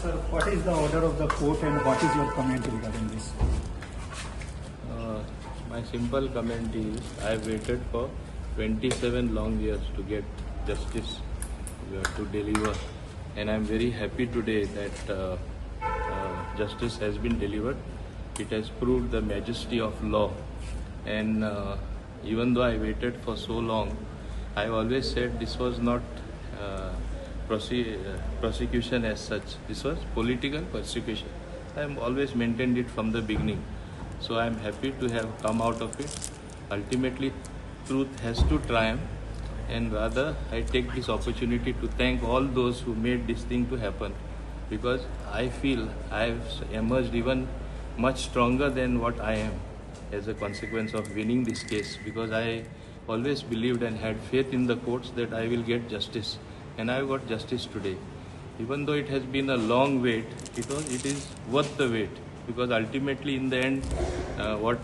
Sir, what is the order of the court and what is your comment regarding this? My simple comment is I have waited for 27 long years to get justice to deliver, and I am very happy today that justice has been delivered. It has proved the majesty of law, and even though I waited for so long, I always said this was not prosecution as such. This was political persecution. I have always maintained it from the beginning. So I am happy to have come out of it. Ultimately, truth has to triumph, and rather I take this opportunity to thank all those who made this thing to happen, because I feel I have emerged even much stronger than what I am as a consequence of winning this case, because I always believed and had faith in the courts that I will get justice, and I got justice today. Even though it has been a long wait, it is worth the wait, because ultimately in the end what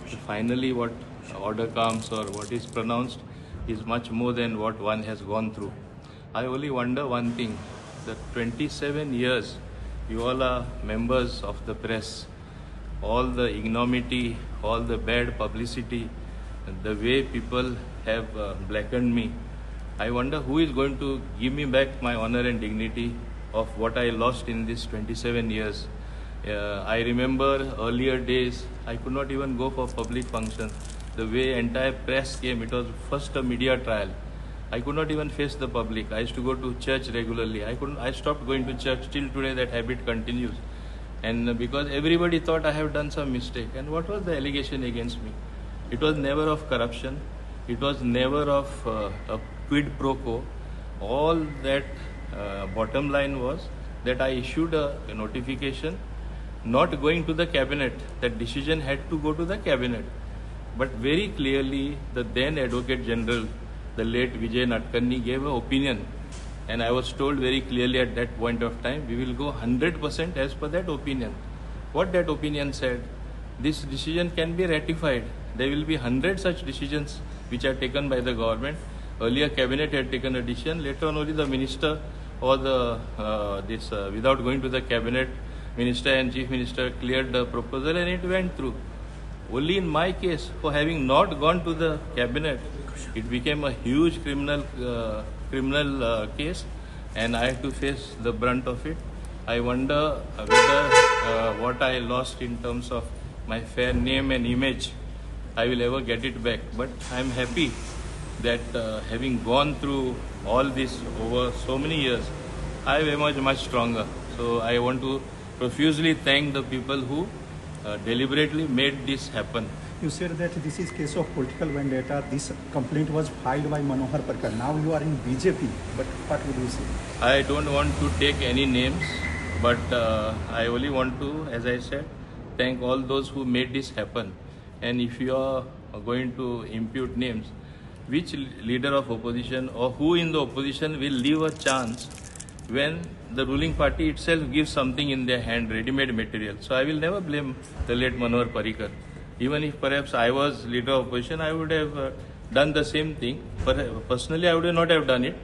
order comes or what is pronounced is much more than what one has gone through. I only wonder one thing, that 27 years you all are members of the press, all the ignominy, all the bad publicity, the way people have blackened me. I wonder who is going to give me back my honor and dignity of what I lost in these 27 years. I remember earlier days, I could not even go for public functions. The way entire press came, it was first a media trial. I could not even face the public. I used to go to church regularly. I stopped going to church. Till today that habit continues. And because everybody thought I have done some mistake. And what was the allegation against me? It was never of corruption. It was never of a quid pro quo. All that bottom line was that I issued a notification not going to the cabinet. That decision had to go to the cabinet. But very clearly, the then Advocate General, the late Vijay Natkani, gave an opinion. And I was told very clearly at that point of time, we will go 100% as per that opinion. What that opinion said, this decision can be ratified. There will be 100 such decisions which are taken by the government. Earlier cabinet had taken a decision. Later on only the minister or without going to the cabinet, minister and chief minister cleared the proposal and it went through. Only in my case, for having not gone to the cabinet, it became a huge criminal case, and I had to face the brunt of it. I wonder whether what I lost in terms of my fair name and image, I will ever get it back. But I am happy that having gone through all this over so many years, I have emerged much stronger. So I want to profusely thank the people who deliberately made this happen. You said that this is case of political vendetta. This complaint was filed by Manohar Parkar. Now you are in BJP, but what would you say? I don't want to take any names, but I only want to, as I said, thank all those who made this happen. And if you are going to impute names, which leader of opposition or who in the opposition will leave a chance when the ruling party itself gives something in their hand, ready-made material? So I will never blame the late Manohar Parikar. Even if perhaps I was leader of opposition, I would have done the same thing. Personally, I would not have done it,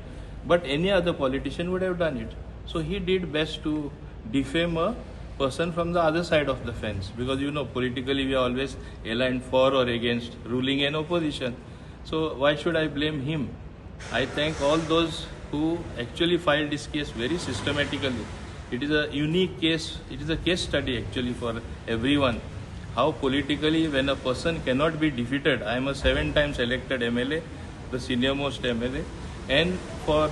but any other politician would have done it. So he did best to defame a person from the other side of the fence, because politically we are always aligned for or against ruling and opposition. So why should I blame him? I thank all those who actually filed this case very systematically. It is a unique case. It is a case study actually for everyone. How politically, when a person cannot be defeated, I am a 7 times elected MLA, the senior most MLA, and for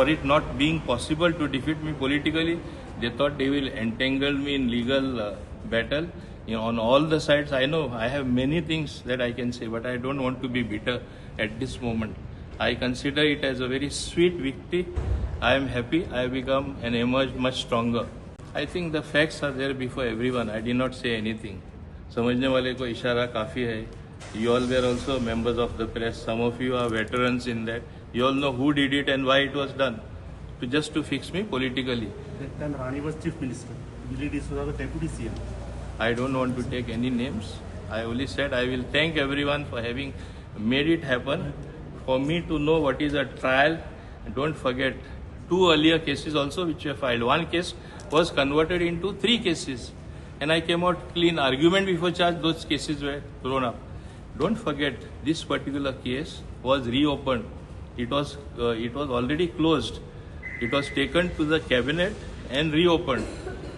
it not being possible to defeat me politically, they thought they will entangle me in legal battle. On all the sides, I know I have many things that I can say, but I don't want to be bitter at this moment. I consider it as a very sweet victory. I am happy. I have become and emerged much stronger. I think the facts are there before everyone. I did not say anything. समझने वाले को इशारा काफ़ी है. You all were also members of the press. Some of you are veterans in that. You all know who did it and why it was done. Just to fix me politically. That time Rani was chief minister. Billy D'Souza was the deputy CM. I don't want to take any names. I only said I will thank everyone for having made it happen. For me to know what is a trial, don't forget, 2 earlier cases also which were filed. One case was converted into 3 cases, and I came out clean. Argument before charge, those cases were thrown up. Don't forget, this particular case was reopened. It was already closed. It was taken to the cabinet and reopened.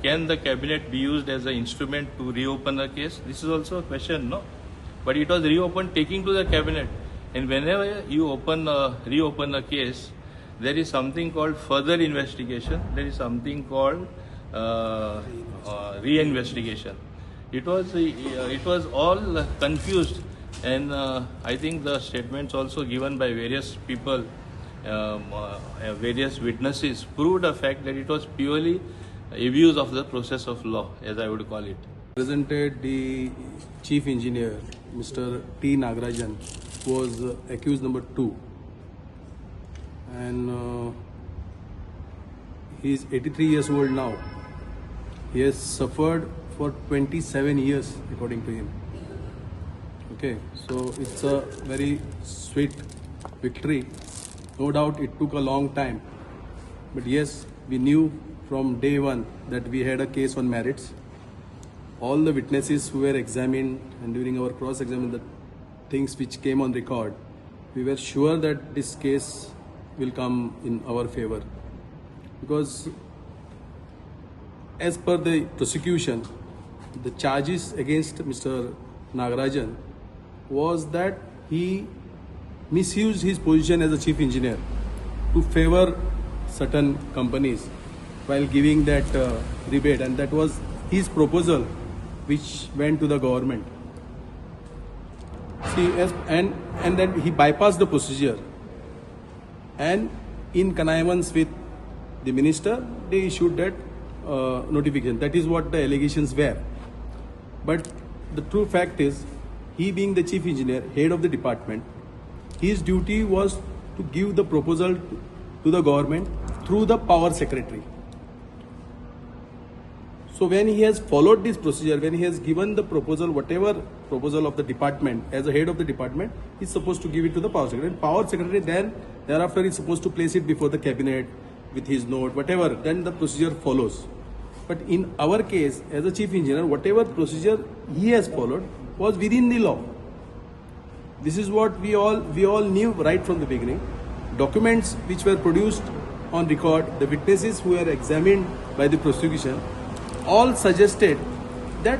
Can the cabinet be used as an instrument to reopen a case? This is also a question, no? But it was reopened, taking to the cabinet. And whenever you reopen a case, there is something called further investigation. There is something called re-investigation. It was all confused, and I think the statements also given by various people, various witnesses, proved the fact that it was purely abuse of the process of law, as I would call it. Presented the chief engineer, Mr. T. Nagarajan, was accused number 2, and he is 83 years old now. He has suffered for 27 years, according to him. Okay, so it's a very sweet victory. No doubt it took a long time, but yes, we knew from day one that we had a case on merits. All the witnesses who were examined, and during our cross-examination, the things which came on record, we were sure that this case will come in our favor. Because as per the prosecution, the charges against Mr. Nagarajan was that he misused his position as a chief engineer to favor certain companies while giving that rebate, and that was his proposal which went to the government. See, and then he bypassed the procedure, and in connivance with the minister, they issued that notification. That is what the allegations were. But the true fact is, he being the chief engineer, head of the department, his duty was to give the proposal to the government through the power secretary. So when he has followed this procedure, when he has given the proposal, whatever proposal of the department, as a head of the department, he is supposed to give it to the power secretary. And power secretary then, thereafter, is supposed to place it before the cabinet with his note, whatever, then the procedure follows. But in our case, as a chief engineer, whatever procedure he has followed was within the law. This is what we all knew right from the beginning. Documents which were produced on record, the witnesses who were examined by the prosecution, all suggested that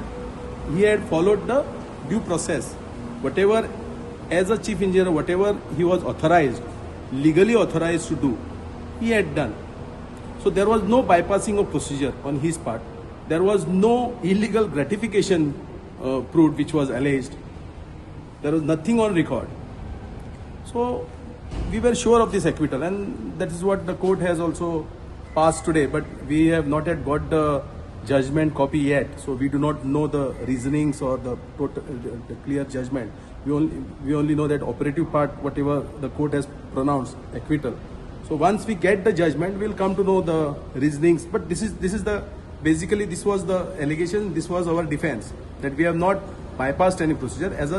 he had followed the due process. Whatever, as a chief engineer, whatever he was authorized, legally authorized to do, he had done. So there was no bypassing of procedure on his part. There was no illegal gratification proved which was alleged. There was nothing on record. So we were sure of this acquittal, and that is what the court has also passed today. But we have not yet got the judgment copy yet, so we do not know the reasonings or the clear judgment. We only know that operative part, whatever the court has pronounced, acquittal. So once we get the judgment, we'll come to know the reasonings. But this is the basically this was the allegation. This was our defense, that we have not bypassed any procedure. As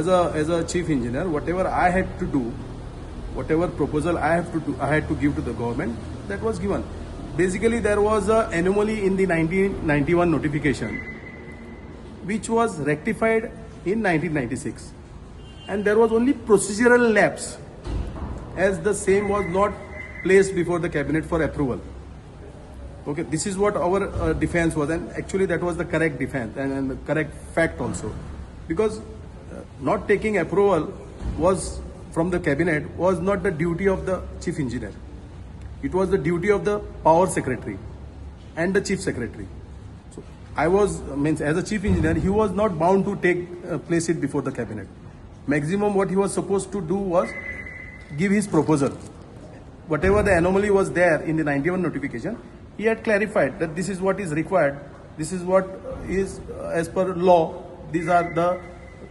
a chief engineer, whatever I had to do, whatever proposal I had to give to the government, that was given. Basically, there was an anomaly in the 1991 notification, which was rectified in 1996, and there was only procedural lapse, as the same was not placed before the cabinet for approval. Okay, this is what our defense was, and actually that was the correct defense and the correct fact also, because not taking approval was from the cabinet was not the duty of the chief engineer. It was the duty of the power secretary and the chief secretary. So as a chief engineer, he was not bound to place it before the cabinet. Maximum what he was supposed to do was give his proposal. Whatever the anomaly was there in the 91 notification, he had clarified that this is what is required, this is what is as per law, these are the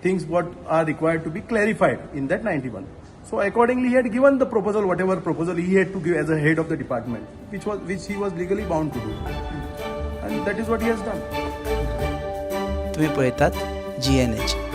things what are required to be clarified in that 91. So accordingly, he had given the proposal, whatever proposal he had to give as a head of the department, which he was legally bound to do, and that is what he has done. तुम्ही पळयतात GNH.